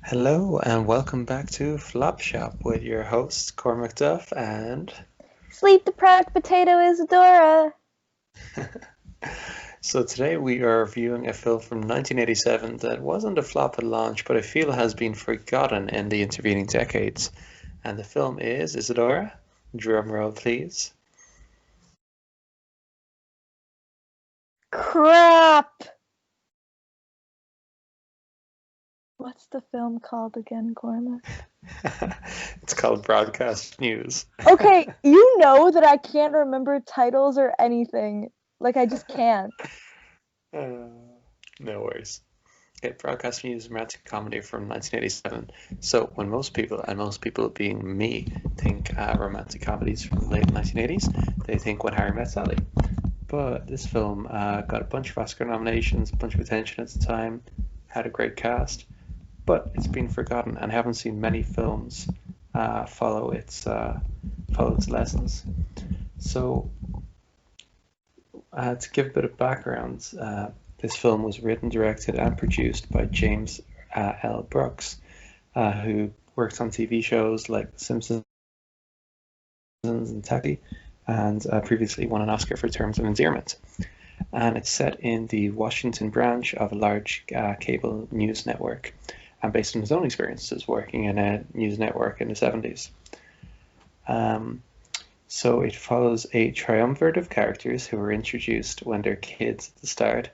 Hello and welcome back to Flop Shop with your hosts Cormac Duff and Sleep deprived potato Isadora. so today we are reviewing a film from 1987 that wasn't a flop at launch but I feel has been forgotten in the intervening decades. And the film is Isadora. Drum roll please. Crap! What's the film called again, Cormac? It's called Broadcast News. Okay, you know that I can't remember titles or anything. Like, I just can't. Uh, no worries. Okay, Broadcast News romantic comedy from 1987. So when most people being me, think romantic comedies from the late 1980s, they think When Harry Met Sally. But this film got a bunch of Oscar nominations, a bunch of attention at the time, had a great cast, but it's been forgotten and I haven't seen many films follow its lessons. So to give a bit of background, this film was written, directed, and produced by James L. Brooks, who worked on TV shows like The Simpsons and Taxi, and previously won an Oscar for Terms of Endearment. And it's set in the Washington branch of a large cable news network, and based on his own experiences working in a news network in the 70s. Um, so it follows a triumvirate of characters who were introduced when they're kids at the start,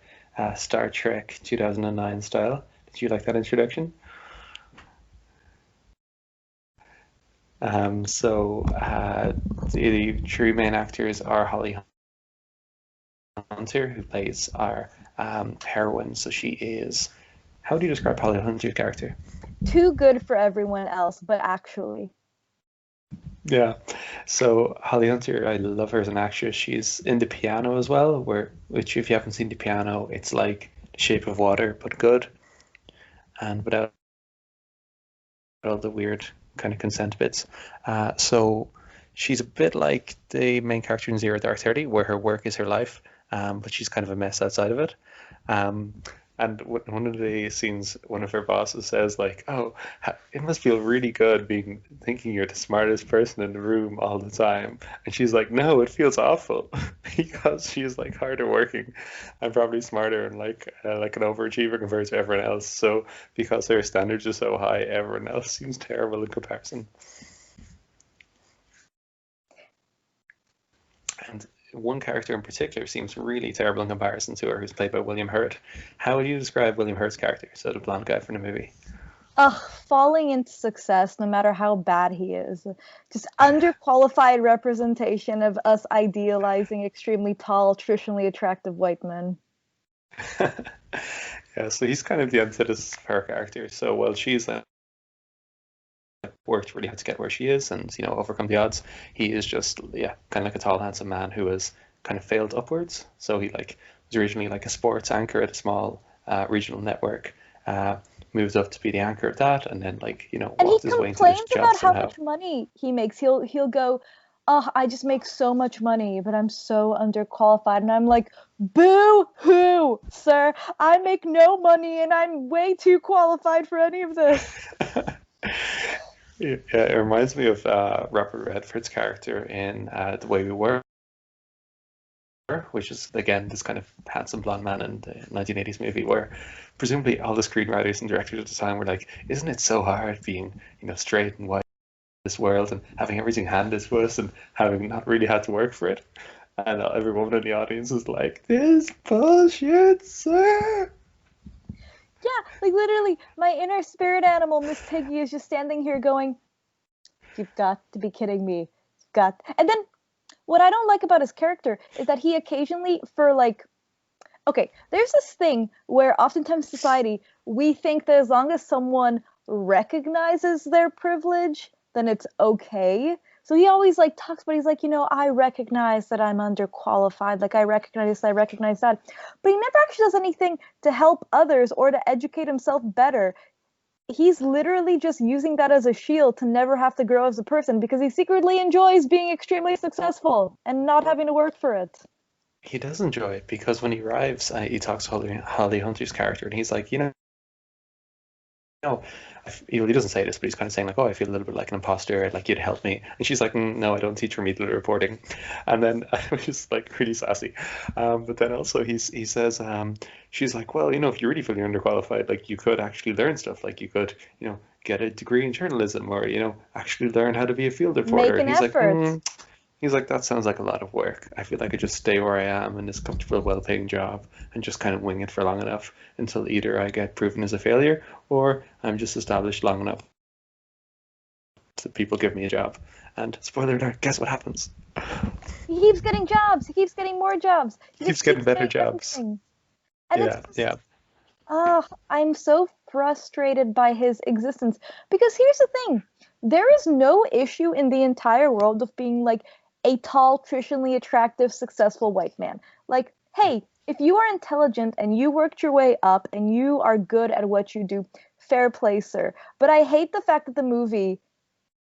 Star Trek 2009 style. Did you like that introduction? The three main actors are Holly Hunter, who plays our heroine. So she is. How do you describe Holly Hunter's character? Too good for everyone else, but actually. Yeah. So Holly Hunter, I love her as an actress. She's in The Piano as well, which if you haven't seen The Piano, it's like The Shape of Water, but good and without all the weird kind of consent bits. So she's a bit like the main character in Zero Dark 30, where her work is her life, but she's kind of a mess outside of it. Um, and one of the scenes, one of her bosses says, like, "Oh, it must feel really good being thinking you're the smartest person in the room all the time." And she's like, "No, it feels awful," because she's like harder working and probably smarter and like an overachiever compared to everyone else. So because her standards are so high, everyone else seems terrible in comparison. And one character in particular seems really terrible in comparison to her, who's played by William Hurt. How would you describe William Hurt's character? So the blonde guy from the movie. Ugh, falling into success, no matter how bad he is. Just underqualified representation of us idealizing extremely tall, traditionally attractive white men. Yeah, so he's kind of the antithesis of her character. So while she's worked really hard to get where she is and overcome the odds, he is just kind of like a tall, handsome man who has kind of failed upwards. So he like was originally like a sports anchor at a small regional network, moved up to be the anchor of that, and then And he walked his way into this complains job about how somehow. much money he makes. He'll go, "Oh, I just make so much money, but I'm so underqualified." And I'm like, "Boo hoo, sir. I make no money and I'm way too qualified for any of this." Yeah, it reminds me of Robert Redford's character in The Way We Were, which is again this kind of handsome blonde man in the 1980s movie, where presumably all the screenwriters and directors at the time were like, "Isn't it so hard being, straight and white in this world and having everything handed to us and having not really had to work for it?" And every woman in the audience is like, "This bullshit, sir." Yeah, like literally, my inner spirit animal, Miss Piggy, is just standing here going, "You've got to be kidding me. You've got." And then what I don't like about his character is that he occasionally, for like, okay, there's this thing where oftentimes society, we think that as long as someone recognizes their privilege, then it's okay. So he always like talks about, he's like, I recognize that I'm underqualified. Like, I recognize this, I recognize that. But he never actually does anything to help others or to educate himself better. He's literally just using that as a shield to never have to grow as a person because he secretly enjoys being extremely successful and not having to work for it. He does enjoy it because when he arrives, he talks to Holly Hunter's character, and he's like, know, he doesn't say this, but he's kind of saying like, oh, I feel a little bit like an imposter, like you'd help me. And she's like, no, I don't teach remedial reporting. And then which is like really sassy. But then also he says, she's like, well, if you really feel you're underqualified, like you could actually learn stuff, like you could, get a degree in journalism or, actually learn how to be a field reporter. Make And an effort. he's like, that sounds like a lot of work. I feel like I could just stay where I am in this comfortable, well-paying job and just kind of wing it for long enough until either I get proven as a failure or I'm just established long enough that people give me a job. And spoiler alert, guess what happens? He keeps getting jobs. He keeps getting more jobs. He He just keeps getting keeps better getting jobs. everything. And it's Yeah, just, yeah, oh, I'm so frustrated by his existence. Because here's the thing, there is no issue in the entire world of being like a tall, traditionally attractive, successful white man. Like, hey, if you are intelligent and you worked your way up and you are good at what you do, fair play, sir. But I hate the fact that the movie,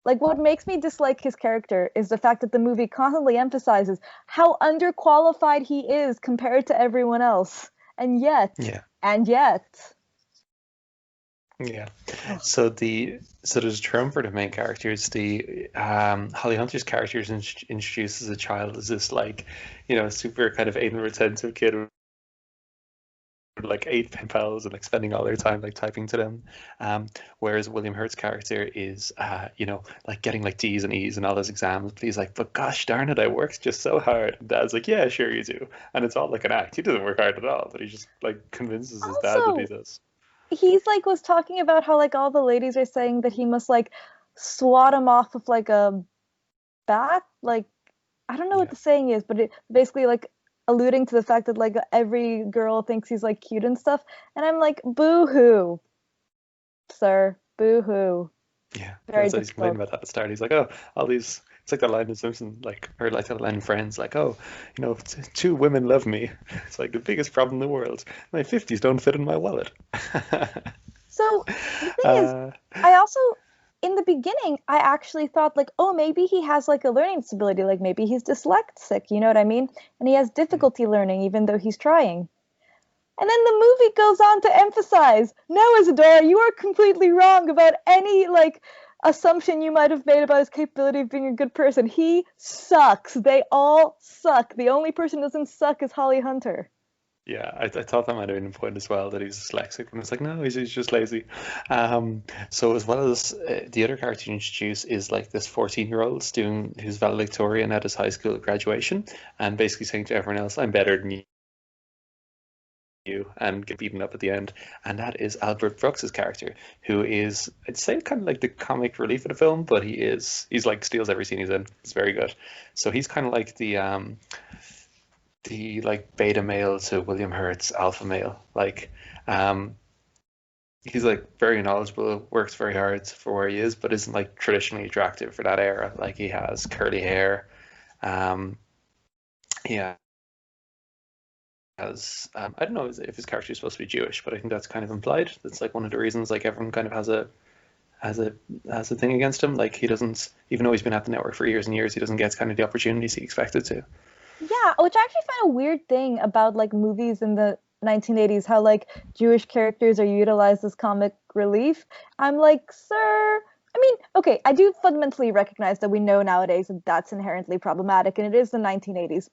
like, what makes me dislike his character is the fact that the movie constantly emphasizes how underqualified he is compared to everyone else. And yet, yeah, and yet. yeah. Oh, So there's Trump for the main characters. The Holly Hunter's character is introduced as a child as this like, super kind of anal retentive kid with like eight pen pals and like spending all their time like typing to them. Whereas William Hurt's character is, like getting like D's and E's and all those exams. But he's like, but gosh darn it, I worked just so hard. And Dad's like, yeah, sure you do. And it's all like an act. He doesn't work hard at all, but he just like convinces his dad that he also, does. he's like was talking about how like all the ladies are saying that he must like swat him off with like a bat. Like, I don't know what Yeah. the saying is, but it basically like alluding to the fact that like every girl thinks he's like cute and stuff. And I'm like, boo hoo, sir, boo hoo. Yeah, Very that's what he's complaining difficult. about at the start. He's like, oh, all these. It's like that line in Simpson, like, or like that line in Friends, like, oh, two women love me. It's like the biggest problem in the world. My 50s don't fit in my wallet. So the thing is, uh, I also in the beginning I actually thought like, oh, maybe he has like a learning disability, like maybe he's dyslexic, you know what I mean? And he has difficulty learning even though he's trying. And then the movie goes on to emphasize, no, Isadora, you are completely wrong about any like assumption you might have made about his capability of being a good person. He sucks. They all suck. The only person who doesn't suck is Holly Hunter. yeah, I thought that might have been a point as well that he's dyslexic, and it's like, no, he's just lazy. So as well as the other character you introduce is like this 14-year-old student who's valedictorian at his high school graduation, and basically saying to everyone else, I'm better than you and get beaten up at the end. And that is Albert Brooks's character, who is, I'd say, kind of like the comic relief of the film, but he's like steals every scene he's in. It's very good. So he's kind of like the like beta male to William Hurt's alpha male. Like um he's like very knowledgeable, works very hard for where he is, but isn't like traditionally attractive for that era. Like he has curly hair. Um yeah, has I don't know if his character is supposed to be Jewish, but I think that's kind of implied. That's like one of the reasons like everyone kind of has a has a thing against him. Like he doesn't, even though he's been at the network for years and years, he doesn't get kind of the opportunities he expected to. Yeah, which I actually find a weird thing about like movies in the 1980s, how like Jewish characters are utilized as comic relief. I'm like, sir, I mean, okay, I do fundamentally recognize that we know nowadays that that's inherently problematic and it is the 1980s.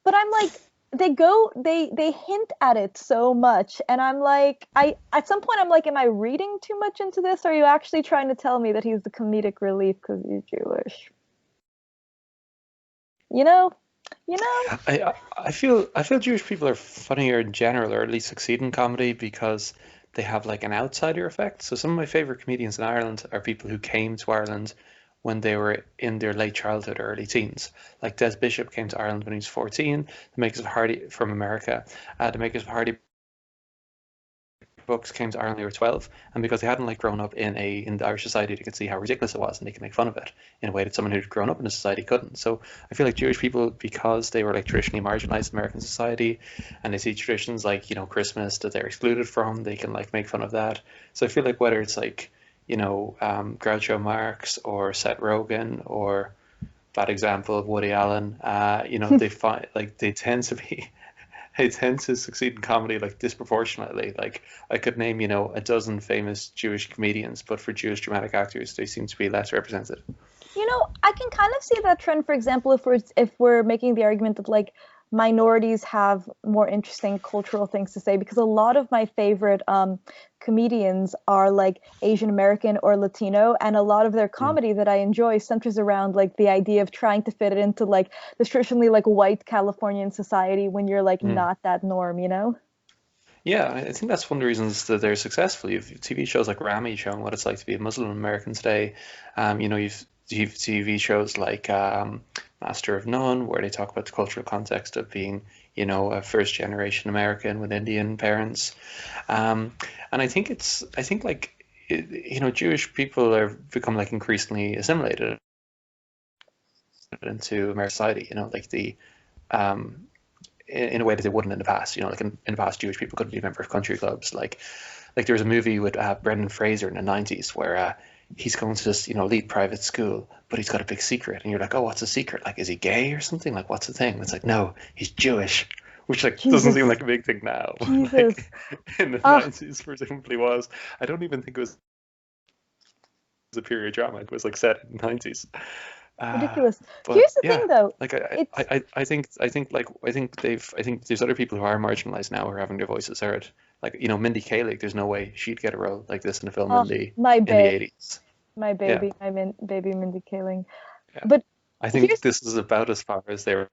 But I'm like, they hint at it so much and I'm like, I at some point I'm like, am I reading too much into this? Or are you actually trying to tell me that he's the comedic relief because he's Jewish? You know? You know? I feel Jewish people are funnier in general, or at least succeed in comedy because they have like an outsider effect. So some of my favorite comedians in Ireland are people who came to Ireland when they were in their late childhood or early teens. Like Des Bishop came to Ireland when he was 14. The makers of Hardy from America. The makers of Hardy books came to Ireland when they were 12, and because they hadn't like grown up in the Irish society, they could see how ridiculous it was, and they could make fun of it in a way that someone who'd grown up in the society couldn't. So I feel like Jewish people, because they were like traditionally marginalized in American society, and they see traditions like Christmas that they're excluded from, they can like make fun of that. So I feel like whether it's like Groucho Marx or Seth Rogen or bad example of Woody Allen, they find like they tend to be they tend to succeed in comedy like disproportionately. Like I could name, a dozen famous Jewish comedians, but for Jewish dramatic actors, they seem to be less represented. I can kind of see that trend, for example, if we're making the argument that like minorities have more interesting cultural things to say, because a lot of my favorite comedians are like Asian American or Latino, and a lot of their Mm, comedy that I enjoy centers around like the idea of trying to fit it into like the traditionally like white Californian society when you're like mm. not that norm, you know? Yeah, I think that's one of the reasons that they're successful. You've TV shows like Rami showing what it's like to be a Muslim American today. You've TV shows like Master of None, where they talk about the cultural context of being, a first generation American with Indian parents. And I think like, Jewish people are become like increasingly assimilated into American society. Like um, in a way that they wouldn't in the past. Like in the past, Jewish people couldn't be a member of country clubs. Like there was a movie with Brendan Fraser in the 90s where he's going to this, elite private school, but he's got a big secret. And you're like, oh, what's the secret? Like, is he gay or something? Like, what's the thing? And it's like, no, he's Jewish, which like doesn't seem Jesus, like a big thing now. But Jesus. like in the Ah, 90s, presumably was. I don't even think it was a period drama. It was like set in the 90s. Uh, ridiculous. but Here's the thing yeah, though. like It's I think there's other people who are marginalized now who are having their voices heard. Like, Mindy Kaling, there's no way she'd get a role like this in a film oh, my in the babe, 80s. my Yeah, baby, baby Mindy Kaling. yeah. But I think here's this is about as far as they were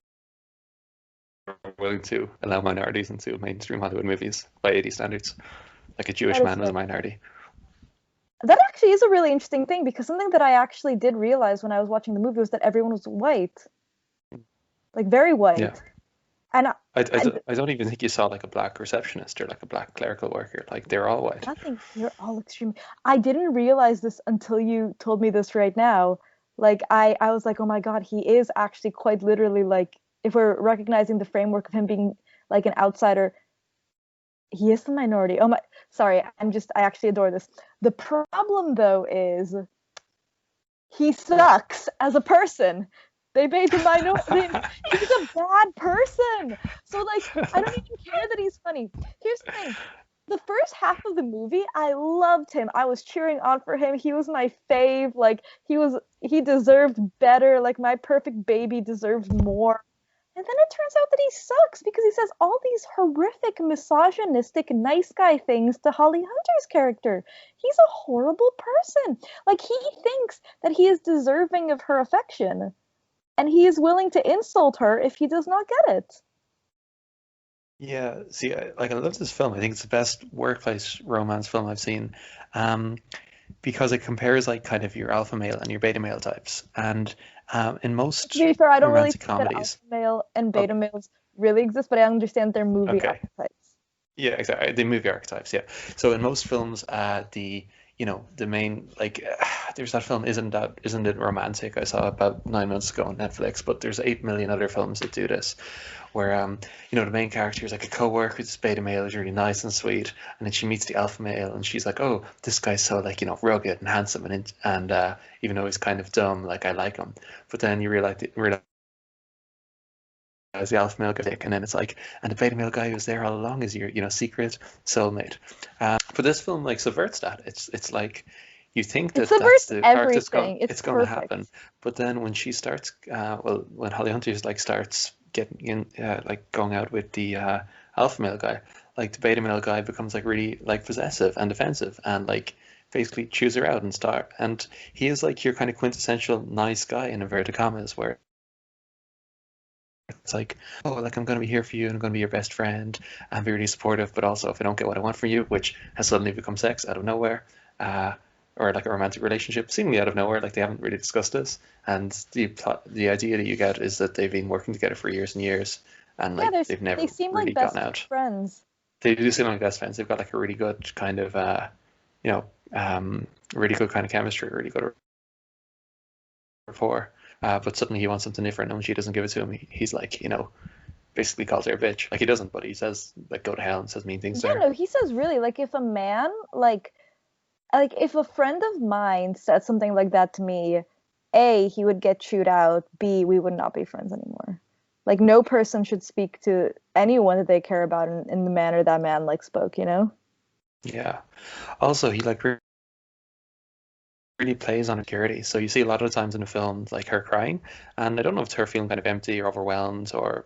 willing to allow minorities into mainstream Hollywood movies by 80 standards. Like a that Jewish is man was fair. a minority. That actually is a really interesting thing because something that I actually did realize when I was watching the movie was that everyone was white, like very Yeah. white. And I don't even think you saw like a black receptionist or like a black clerical worker. Like they're all white. nothing, they're all extreme. I didn't realize this until you told me this right now. Like I was like, oh my God, he is actually quite literally like, if we're recognizing the framework of him being like an outsider, he is the minority. Oh my, sorry, I actually adore this. The problem though is he sucks as a person. They made the minority. He's a bad person. So like, I don't even care that he's funny. Here's the thing. The first half of the movie, I loved him. I was cheering on for him. He was my fave. Like he deserved better. Like my perfect baby deserved more. And then it turns out that he sucks because he says all these horrific, misogynistic, nice guy things to Holly Hunter's character. He's a horrible person. Like, he thinks that he is deserving of her affection, and he is willing to insult her if he does not get it. Yeah, see, I love this film. I think it's the best workplace romance film I've seen, um, because it compares like kind of your alpha male and your beta male types. And in To most be fair, I don't really romantic think that alpha comedies, male and oh, beta males really exist, but I understand their movie okay, archetypes. yeah, exactly. The movie archetypes, yeah. So in most films, the main like there's that film isn't it romantic? I saw about 9 months ago on Netflix, but there's 8 million other films that do this, where the main character is like a co-worker with this beta male who's really nice and sweet, and then she meets the alpha male, and she's like, oh, this guy's so like rugged and handsome, and even though he's kind of dumb, like I like him. But then you realize as the alpha male guy, and then it's like, and the beta male guy who's there all along is your, secret soulmate. But this film like subverts that. It's like you think It that that's subverts the part that's going, everything. It's it's going to perfect. happen, but then when she starts, when Holly Hunter like starts getting in, like going out with the alpha male guy, like the beta male guy becomes like really like possessive and defensive, and like basically chews her out and start, and he is like your kind of quintessential nice guy in inverted commas, where it's like, oh, like I'm going to be here for you and I'm going to be your best friend and be really supportive, but also if I don't get what I want from you, which has suddenly become sex out of nowhere, uh, or like a romantic relationship, seemingly out of nowhere, like they haven't really discussed this. And the idea that you get is that they've been working together for years and years, and Yeah, like there's they've they never seem like really gotten best out. friends. They do seem like best friends. They've got like a really good kind of, you know, really good kind of chemistry, really good rapport. But suddenly he wants something different, and when she doesn't give it to him, he's like, basically calls her a bitch. Like he doesn't, but he says like go to hell and says mean things to Yeah, her. no, he says really like if a man like if a friend of mine said something like that to me, A, he would get chewed out, B, we would not be friends anymore. Like no person should speak to anyone that they care about in the manner that man like spoke, you know? Yeah. Also, he like really plays on insecurity. So you see a lot of times in the film, like her crying, and I don't know if it's her feeling kind of empty or overwhelmed, or,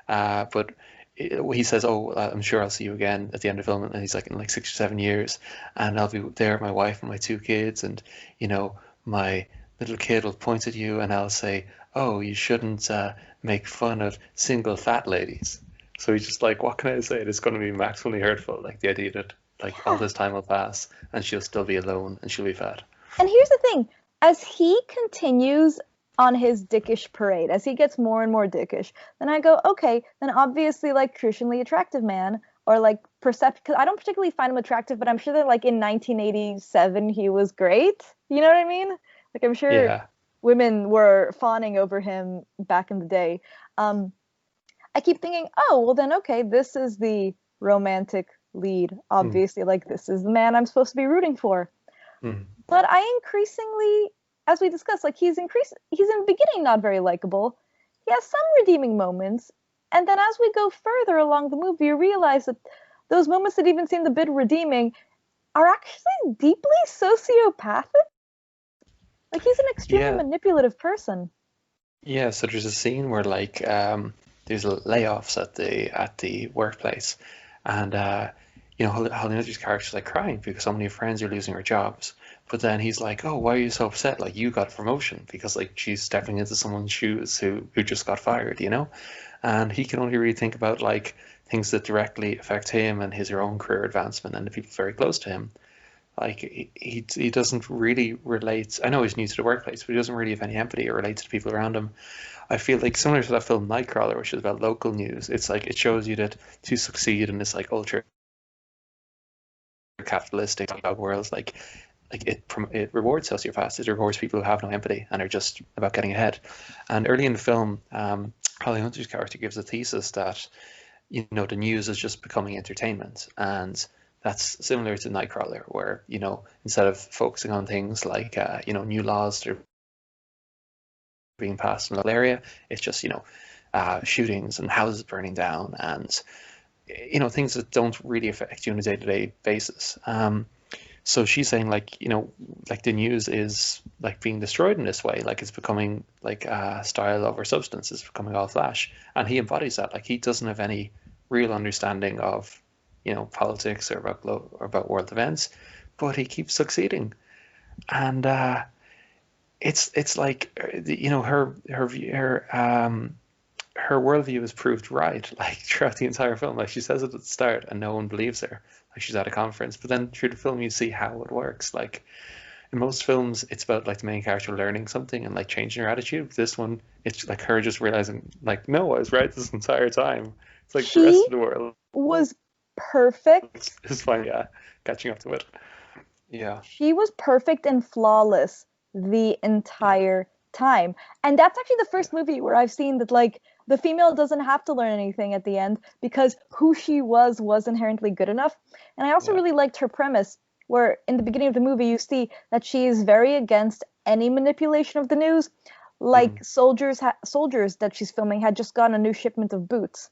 but he says, "Oh, I'm sure I'll see you again at the end of the film," and he's like, "In like 6 or 7 years, and I'll be there, my wife and my 2 kids, and you know, my little kid will point at you, and I'll say, oh, you shouldn't make fun of single fat ladies." So he's just like, what can I say? It's going to be maximally hurtful, like the idea that like all Yeah. this time will pass and she'll still be alone and she'll be fat. And here's the thing, as he continues on his dickish parade, as he gets more and more dickish, then I go, okay, then obviously like crucially attractive man or like percept because I don't particularly find him attractive, but I'm sure that like in 1987 he was great. You know what I mean? Like I'm sure Yeah. women were fawning over him back in the day. Um, I keep thinking, oh, well then okay, this is the romantic lead. Mm, Obviously, like this is the man I'm supposed to be rooting for. mm. But I increasingly, as we discussed, like he's in the beginning not very likable. He has some redeeming moments, and then as we go further along the movie, you realize that those moments that even seemed a bit redeeming are actually deeply sociopathic. Like he's an extremely Yeah. manipulative person. Yeah. So there's a scene where like there's layoffs at the workplace, and Holly Hunter's character's like crying because so many friends are losing their jobs. But then he's like, "Oh, why are you so upset? Like you got a promotion because like she's stepping into someone's shoes who just got fired, you know?" And he can only really think about like things that directly affect him and his own career advancement and the people very close to him. Like he doesn't really relate. I know he's new to the workplace, but he doesn't really have any empathy or relate to the people around him. I feel like similar to that film Nightcrawler, which is about local news. It's like it shows you that to succeed in this like ultra capitalistic world, it rewards sociopaths. It rewards people who have no empathy and are just about getting ahead. And early in the film, Holly Hunter's character gives a thesis that the news is just becoming entertainment, and that's similar to Nightcrawler, where instead of focusing on things like new laws that are being passed in the local area, it's just shootings and houses burning down and things that don't really affect you on a day-to-day basis. So she's saying like the news is like being destroyed in this way, like it's becoming like style over substance, is becoming all flash, and he embodies that. Like he doesn't have any real understanding of politics or about world events, but he keeps succeeding, and it's like her worldview is proved right, like throughout the entire film. Like she says it at the start, and no one believes her. Like she's at a conference, but then through the film you see how it works. Like in most films, it's about like the main character learning something and like changing her attitude. This one, it's like her just realizing, like, no, I was right this entire time. It's like the rest She of the world was perfect. is fine, yeah, catching up to it. Yeah, She was perfect and flawless the yeah, entire time. And that's actually the yeah. first movie where I've seen that like the female doesn't have to learn anything at the end because who she was inherently good enough. And I also Yeah. really liked her premise where in the beginning of the movie you see that she is very against any manipulation of the news. Mm, Like soldiers that she's filming had just gotten a new shipment of boots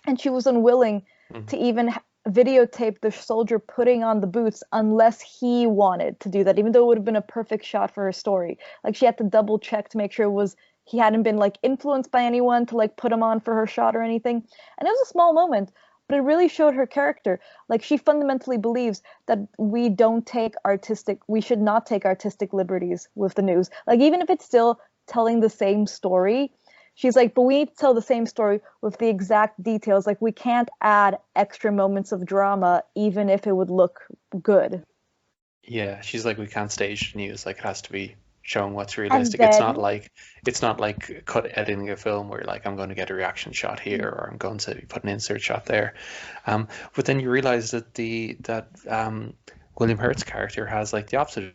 and she was unwilling mm, to even videotape the soldier putting on the boots unless he wanted to do that, even though it would have been a perfect shot for her story. Like she had to double check to make sure it was he hadn't been like influenced by anyone to like put him on for her shot or anything. And it was a small moment, but it really showed her character. Like she fundamentally believes that we should not take artistic liberties with the news. Like even if it's still telling the same story, she's like, but we need to tell the same story with the exact details. Like we can't add extra moments of drama, even if it would look good. yeah. She's like, we can't stage news. Like it has to be showing what's And realistic. then, It's not like cut editing a film where like I'm going to get a reaction shot here or I'm going to put an insert shot there. But then you realize that the that William Hurt's character has like the opposite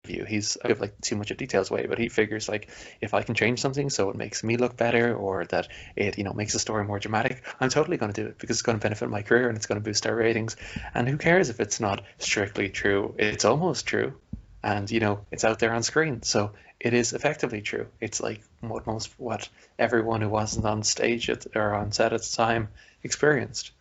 view. I give like too much of details away, but he figures like if I can change something so it makes me look better or that it makes the story more dramatic, I'm totally going to do it because it's going to benefit my career and it's going to boost our ratings. And who cares if it's not strictly true? It's almost true. and it's out there on screen. So it is effectively true. It's like what everyone who wasn't on stage or on set at the time experienced.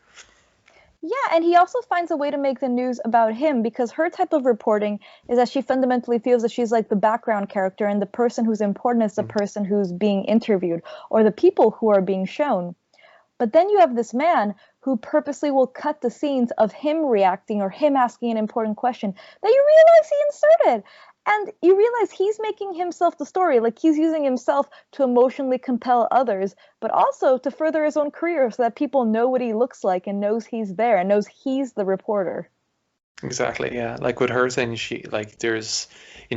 Yeah, and he also finds a way to make the news about him because her type of reporting is that she fundamentally feels that she's like the background character and the person who's important is the Mm. person who's being interviewed or the people who are being shown. But then you have this man who purposely will cut the scenes of him reacting or him asking an important question that you realize he inserted. And you realize he's making himself the story. Like he's using himself to emotionally compel others, but also to further his own career so that people know what he looks like and knows he's there and knows he's the reporter. Exactly, yeah. Like with her saying she like there's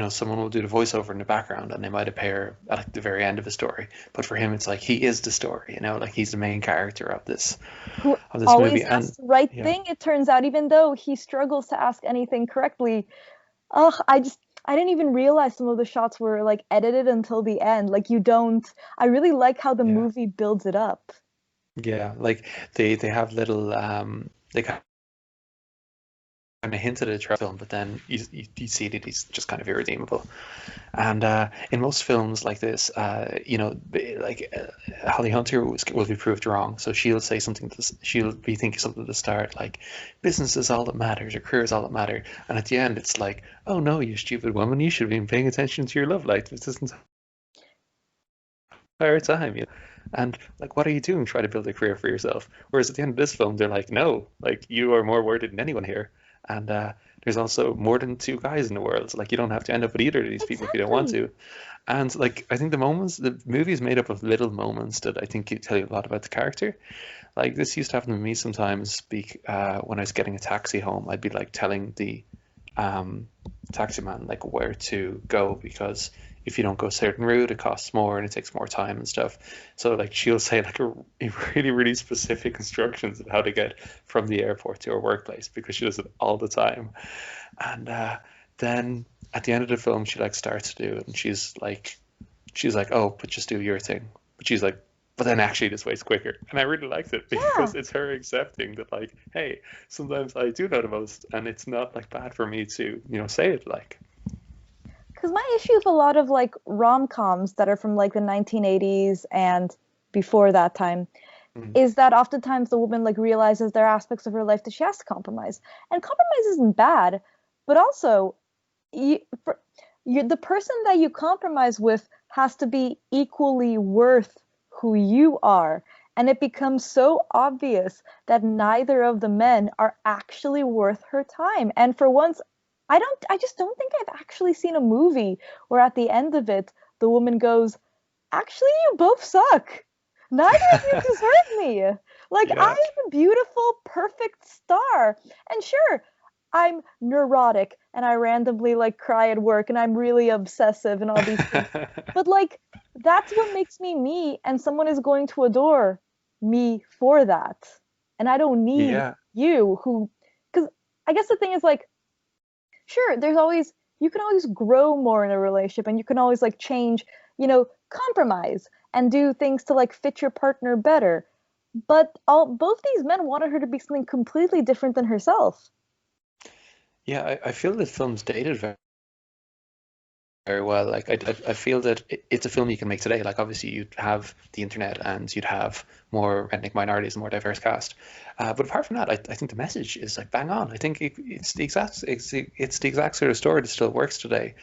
someone will do the voiceover in the background and they might appear at like, the very end of a story. But for him it's like he is the story, like he's the main character of this Who of this always movie. And asks the right yeah, thing, it turns out, even though he struggles to ask anything correctly. Oh, I didn't even realize some of the shots were like edited until the end. Like you don't I really like how the yeah, movie builds it up. yeah. Like they have little they kind of hinted at a film, but then you see that he's just kind of irredeemable. And in most films like this, Holly Hunter will be proved wrong. So she'll say something, she'll be thinking something at the start, like, business is all that matters, your career is all that matters. And at the end, it's like, oh no, you stupid woman, you should have been paying attention to your love life this entire time. And like, what are you doing trying to build a career for yourself? Whereas at the end of this film, they're like, no, like, you are more worthy than anyone here. And there's also more than two guys in the world. So, like, you don't have to end up with either of these people if you don't want Exactly. to. And like I think the movie is made up of little moments that I think tell you a lot about the character. Like this used to happen to me sometimes. When I was getting a taxi home, I'd be like telling the um, taxi man like where to go because if you don't go a certain route, it costs more and it takes more time and stuff. So like she'll say like a really really specific instructions of how to get from the airport to her workplace because she does it all the time. And then at the end of the film, she like starts to do it, and she's like, oh, but just do your thing. But she's like, but then actually this way's quicker. And I really liked it Yeah. because it's her accepting that like, hey, sometimes I do know the most, and it's not like bad for me to say it like. Because my issue with a lot of like rom-coms that are from like the 1980s and before that time Mm, is that oftentimes the woman like realizes there are aspects of her life that she has to compromise. And compromise isn't bad, but also you, for, the person that you compromise with has to be equally worth who you are. And it becomes so obvious that neither of the men are actually worth her time. And for once, I just don't think I've actually seen a movie where at the end of it, the woman goes, actually, you both suck. Neither of you deserve me. Like, I yeah. am a beautiful, perfect star. And sure, I'm neurotic and I randomly like cry at work and I'm really obsessive and all these things. But like, that's what makes me me, and someone is going to adore me for that. And I don't need Yeah. you who, because I guess the thing is like, sure, you can always grow more in a relationship and you can always like change, compromise and do things to like fit your partner better. But all both these men wanted her to be something completely different than herself. Yeah, I feel that film's dated very well. Like I feel that it's a film you can make today. Like obviously you'd have the internet and you'd have more ethnic minorities and more diverse cast. But apart from that, I think the message is like bang on. I think it's the exact sort of story that still works today.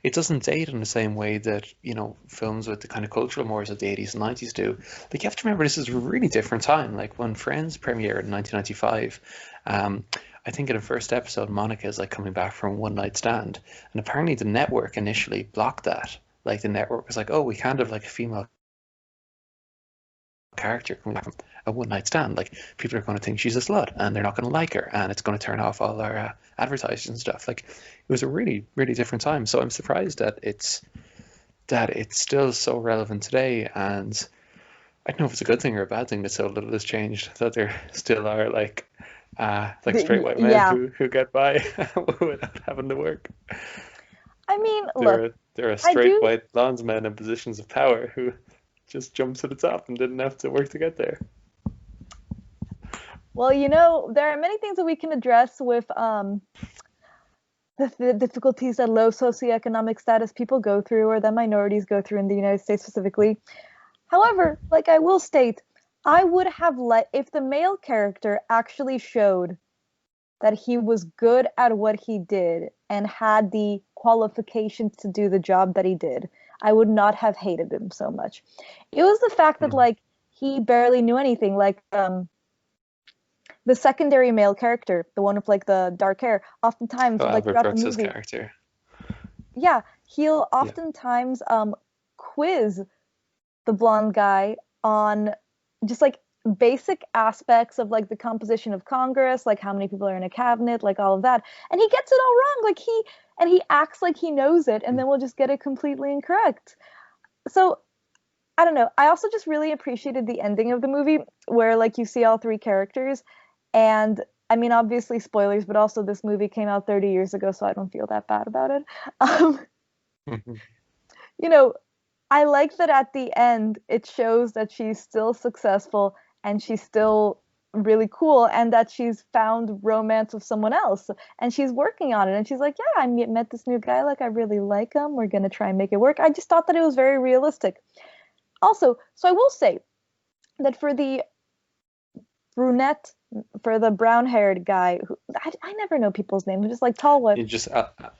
It doesn't date in the same way that films with the kind of cultural mores of the 80s and 90s do. Like you have to remember this is a really different time. Like when Friends premiered in 1995. I think in the first episode, Monica is like coming back from a one night stand, and apparently the network initially blocked that. Like the network was like, "Oh, we can't have like a female character coming back from a one night stand. Like people are going to think she's a slut, and they're not going to like her, and it's going to turn off all our advertisers and stuff." Like it was a really, really different time. So I'm surprised that it's still so relevant today, and I don't know if it's a good thing or a bad thing that so little has changed. That there still are like straight white men Yeah. who get by without having to work. I mean, look, There are I straight do. white blonde men in positions of power who just jumped to the top and didn't have to work to get there. Well, there are many things that we can address with the difficulties that low socioeconomic status people go through, or that minorities go through in the United States specifically. However, like I will state, I would have if the male character actually showed that he was good at what he did and had the qualifications to do the job that he did, I would not have hated him so much. It was the fact that like he barely knew anything. Like the secondary male character, the one with like the dark hair, oftentimes like Albert throughout the Brooks's movie, character. yeah, he'll oftentimes quiz the blonde guy on just like basic aspects of like the composition of Congress, like how many people are in a cabinet, like all of that. And he gets it all wrong. Like he acts like he knows it, and then we'll just get it completely incorrect. So I don't know. I also just really appreciated the ending of the movie where like you see all three characters. And I mean, obviously spoilers, but also this movie came out 30 years ago, so I don't feel that bad about it. You know, I like that at the end it shows that she's still successful and she's still really cool, and that she's found romance with someone else and she's working on it, and she's like, yeah, I met this new guy, like I really like him, we're gonna try and make it work. I just thought that it was very realistic. Also, so I will say that for the brunette, for the brown-haired guy, who I never know people's names, just like tall one. You just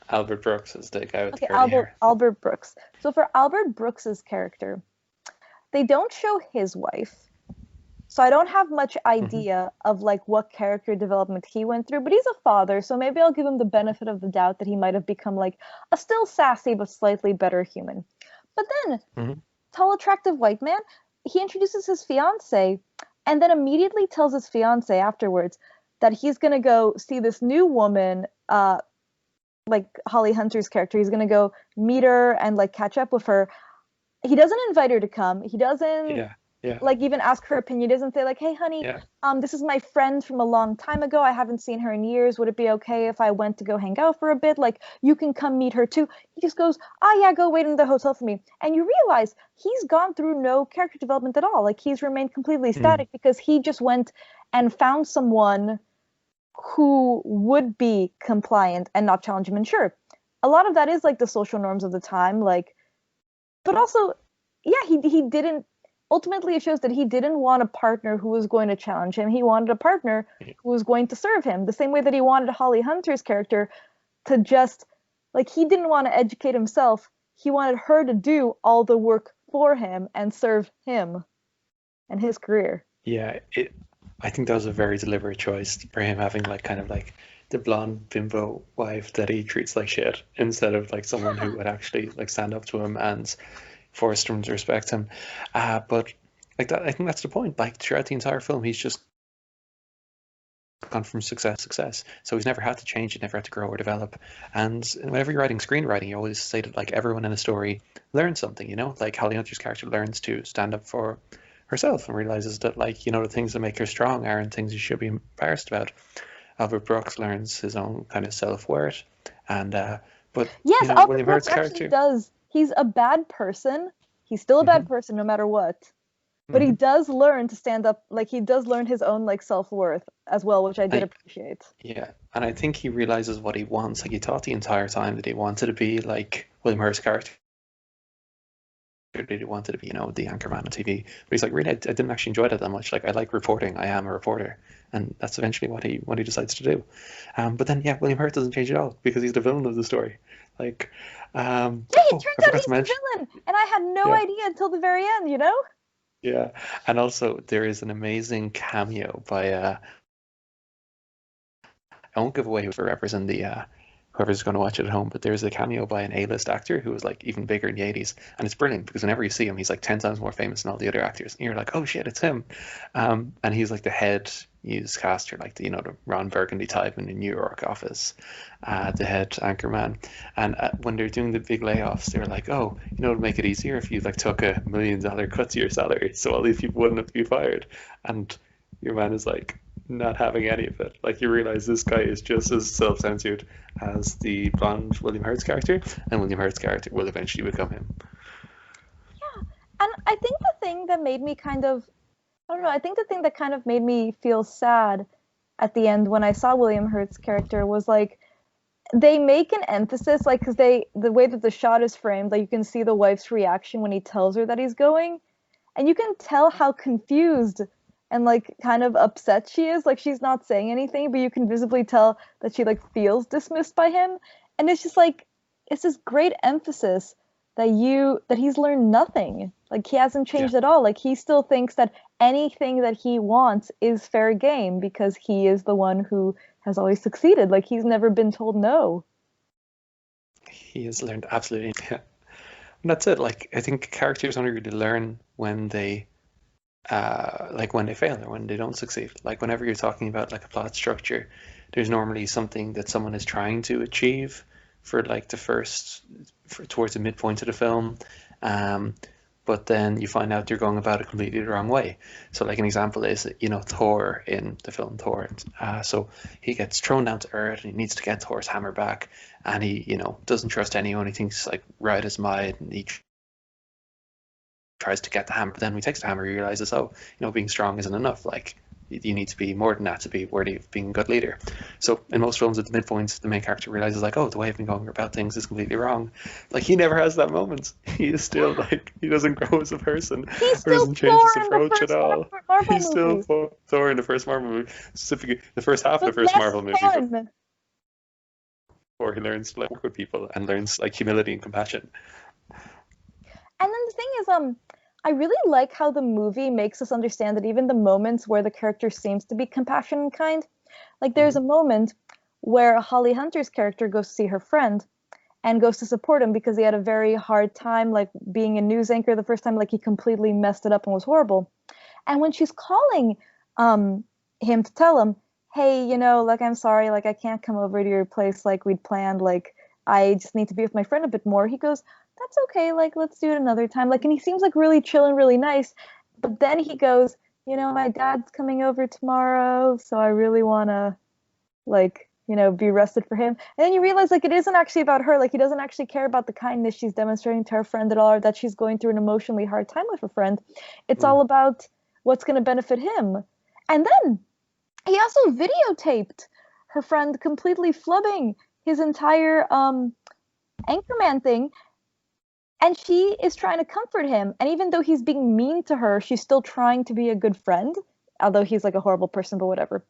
Albert Brooks is the guy with the Okay, curly hair. Albert Brooks. So for Albert Brooks's character, they don't show his wife, so I don't have much idea of like what character development he went through. But he's a father, so maybe I'll give him the benefit of the doubt that he might have become like a still sassy but slightly better human. But then, tall, attractive white man, he introduces his fiance, and then immediately tells his fiance afterwards that he's gonna go see this new woman, like Holly Hunter's character. He's gonna go meet her and like catch up with her. He doesn't invite her to come. He doesn't like even ask her opinion. He doesn't say like, hey honey, this is my friend from a long time ago. I haven't seen her in years. Would it be okay if I went to go hang out for a bit? Like, you can come meet her too. He just goes, oh yeah, go wait in the hotel for me. And you realize he's gone through no character development at all. Like, he's remained completely static because he just went and found someone who would be compliant and not challenge him. And sure, a lot of that is like the social norms of the time, like, but also, yeah, he didn't. Ultimately, it shows that he didn't want a partner who was going to challenge him. He wanted a partner who was going to serve him, the same way that he wanted Holly Hunter's character to just, like, he didn't want to educate himself. He wanted her to do all the work for him and serve him and his career. Yeah, I think that was a very deliberate choice for him, having like kind of like the blonde bimbo wife that he treats like shit, instead of like someone who would actually like stand up to him and forced him to respect him. But like that, I think that's the point. Like throughout the entire film, he's just gone from success to success. So he's never had to change, he never had to grow or develop. And whenever you're writing screenwriting, you always say that like everyone in a story learns something, you know? Like Holly Hunter's character learns to stand up for herself and realizes that like, you know, the things that make her strong aren't things you should be embarrassed about. Albert Brooks learns his own kind of self-worth. And but yes, you know, Albert William Brooks Hurt's actually character does. He's a bad person. He's still a bad person no matter what. But he does learn to stand up, like he does learn his own like self-worth as well, which I did appreciate. Yeah, and I think he realizes what he wants. Like he thought the entire time that he wanted to be like William Hurt's character. He wanted to be, you know, the anchorman on TV. But he's like, really, I didn't actually enjoy that much. Like I like reporting. I am a reporter, and that's eventually what he decides to do. But then, yeah, William Hurt doesn't change at all because he's the villain of the story. Like, yeah, it turns out he's the villain, and I had no idea until the very end. You know. Yeah, and also there is an amazing cameo by I won't give away who represent the whoever's going to watch it at home, but there's a cameo by an A-list actor who was like even bigger in the 80s, and it's brilliant because whenever you see him, he's like 10 times more famous than all the other actors, and you're like, oh shit, it's him. And he's like the head newscaster, like the, you know, the Ron Burgundy type in the New York office, the head anchorman. And when they're doing the big layoffs, they were like, oh, you know, it'd make it easier if you like took $1 million cut to your salary, so all these people wouldn't have to be fired. And your man is like not having any of it. Like you realize this guy is just as self-censored as the blonde William Hurt's character, and William Hurt's character will eventually become him. Yeah, and I think the thing that made me kind of, I don't know, I think the thing that kind of made me feel sad at the end when I saw William Hurt's character was like, they make an emphasis, like, because the way that the shot is framed, like you can see the wife's reaction when he tells her that he's going, and you can tell how confused and like kind of upset she is. Like she's not saying anything, but you can visibly tell that she like feels dismissed by him. And it's just like it's this great emphasis that he's learned nothing. Like he hasn't Yeah. changed at all. Like he still thinks that anything that he wants is fair game because he is the one who has always succeeded. Like he's never been told no. He has learned absolutely. Yeah. And that's it. Like I think characters only really learn when they like when they fail or when they don't succeed. Like whenever you're talking about like a plot structure, there's normally something that someone is trying to achieve for like towards the midpoint of the film. Um, but then you find out you're going about it completely the wrong way. So like an example is, Thor in the film Thor. So he gets thrown down to Earth and he needs to get Thor's hammer back, and he, doesn't trust anyone. He thinks like right as might, and he tries to get the hammer. But then when he takes the hammer, he realizes, oh, being strong isn't enough. Like you need to be more than that to be worthy of being a good leader. So in most films at the midpoint, the main character realizes like, oh, the way I've been going about things is completely wrong. Like he never has that moment. He is still like, he doesn't grow as a person He's or still doesn't change Thor his in the approach first at all. Marvel He's still movie. Thor in the first Marvel movie, specifically the first half of But the first less Marvel movie, fun. before he learns to like work with people and learns like humility and compassion. And then the thing is, I really like how the movie makes us understand that even the moments where the character seems to be compassionate and kind, like there's Hmm. a moment where Holly Hunter's character goes to see her friend and goes to support him because he had a very hard time, like being a news anchor the first time, like he completely messed it up and was horrible. And when she's calling him to tell him, hey, like I'm sorry, like I can't come over to your place like we'd planned, like I just need to be with my friend a bit more. He goes, that's okay, like let's do it another time. Like, and he seems like really chill and really nice. But then he goes, my dad's coming over tomorrow, so I really wanna like, be rested for him. And then you realize like it isn't actually about her. Like he doesn't actually care about the kindness she's demonstrating to her friend at all, or that she's going through an emotionally hard time with her friend. It's all about what's going to benefit him. And then he also videotaped her friend completely flubbing his entire Anchorman thing, and she is trying to comfort him. And even though he's being mean to her, she's still trying to be a good friend, although he's like a horrible person, but whatever.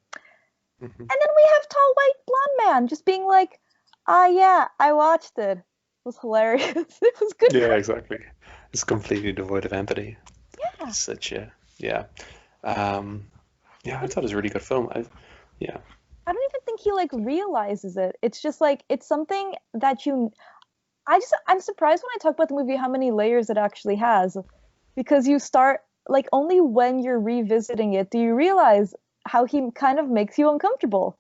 Mm-hmm. And then we have tall white blonde man just being like, yeah, I watched it. It was hilarious. It was good. Yeah, exactly. It's completely devoid of empathy. Yeah. Such a yeah. Yeah, I thought it was a really good film. Yeah. I don't even think he like realizes it. It's just like it's something that I'm surprised when I talk about the movie how many layers it actually has. Because you start like only when you're revisiting it do you realize how he kind of makes you uncomfortable.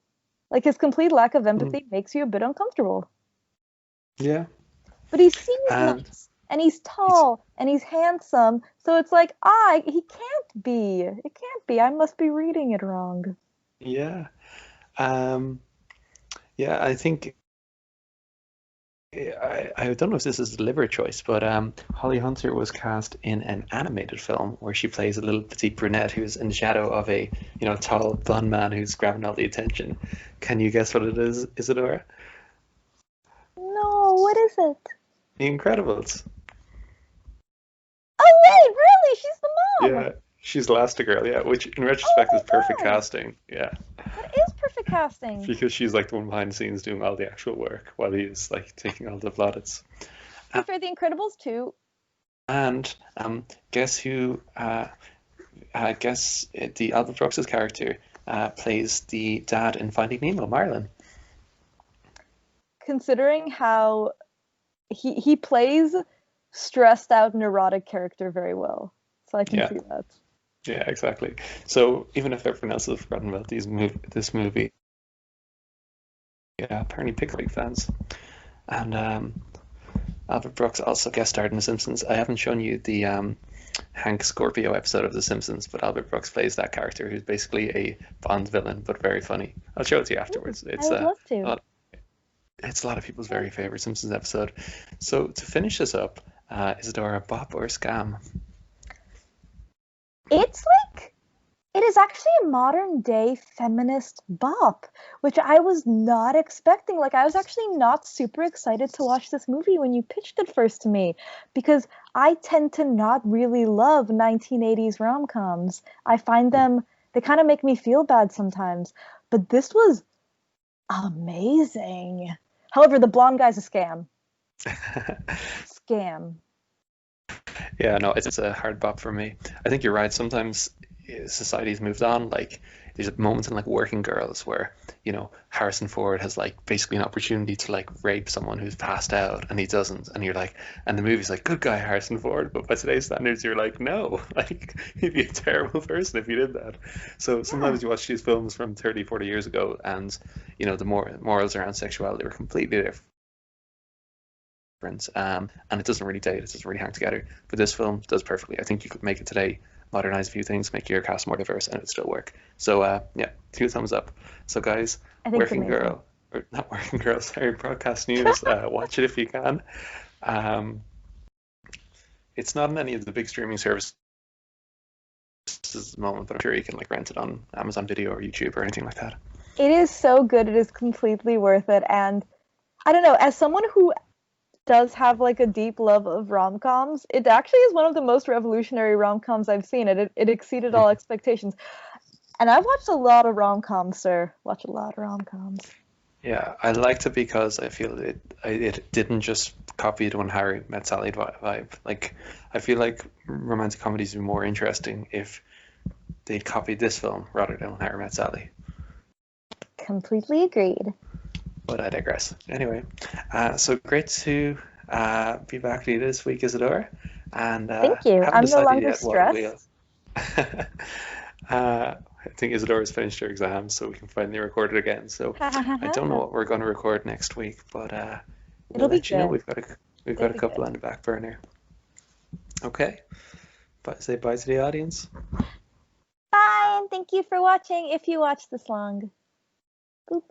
Like his complete lack of empathy makes you a bit uncomfortable. Yeah. But he seems And nice and he's he's tall and he's handsome. So it's like, he can't be. It can't be. I must be reading it wrong. yeah. Um yeah, I think I don't know if this is a deliberate choice, but Holly Hunter was cast in an animated film where she plays a little petite brunette who's in the shadow of a, tall blonde man who's grabbing all the attention. Can you guess what it is, Isadora? No, what is it? The Incredibles. Oh wait, really? She's the mom. Yeah, she's Elastigirl, yeah, which in Oh retrospect my is perfect god. casting. Yeah, That is perfect casting. because she's like the one behind the scenes doing all the actual work while he's like taking all the plaudits. To be fair, The Incredibles too. And guess who? Guess the Albert Brooks's character plays the dad in Finding Nemo, Marlin. Considering how he plays stressed out neurotic character very well. So I can Yeah, see that. yeah, exactly. So even if everyone else has forgotten about this movie, yeah, apparently Pickwick fans. And Albert Brooks also guest starred in The Simpsons. I haven't shown you the Hank Scorpio episode of The Simpsons, but Albert Brooks plays that character who's basically a Bond villain, but very funny. I'll show it to you afterwards. I would love A to. lot, it's a lot of people's very favorite Simpsons episode. So to finish this up, Isadora, bop or scam? It's like it is is actually a modern day feminist bop, which I was not expecting. Like, I was actually not super excited to watch this movie when you pitched it first to me, because I tend to not really love 1980s rom-coms. I find them, they kind of make me feel bad sometimes. But this was amazing. However, the blonde guy's a scam. Scam. Yeah, no, it's a hard bop for me. I think you're right. Sometimes society's moved on. Like there's moments in like Working Girls where, Harrison Ford has like basically an opportunity to like rape someone who's passed out and he doesn't. And you're like, and the movie's like, good guy, Harrison Ford. But by today's standards, you're like, no, like you'd be a terrible person if you did that. So Yeah. sometimes you watch these films from 30, 40 years ago and, the morals around sexuality were completely different. And it doesn't really date, it doesn't really hang together. But this film does perfectly. I think you could make it today, modernize a few things, make your cast more diverse, and it would still work. So yeah, 2 thumbs up. So guys, I think it's Working amazing. Girl, or not Working Girl, sorry, Broadcast News. Watch it if you can. Um, it's not on any of the big streaming services at the moment, but I'm sure you can like rent it on Amazon Video or YouTube or anything like that. It is so good. It is completely worth it. And I don't know, as someone who does have like a deep love of rom-coms, it actually is one of the most revolutionary rom-coms I've seen. It exceeded all expectations. And I've watched a lot of rom-coms, sir. Watch a lot of rom-coms. Yeah, I liked it because I feel it didn't just copy the When Harry Met Sally vibe. Like, I feel like romantic comedies would be more interesting if they'd copied this film rather than When Harry Met Sally. Completely agreed. But I digress. Anyway, so great to be back to you this week, Isadora, and Thank you. haven't I'm no decided longer yet what we'll. stressed. I think Isadora's finished her exams, so we can finally record it again. So I don't know what we're going to record next week, but we'll It'll be let you know. good. We've got It'll a be couple good. on the back burner. Okay, but say bye to the audience. Bye, and thank you for watching if you watched this long. Boop.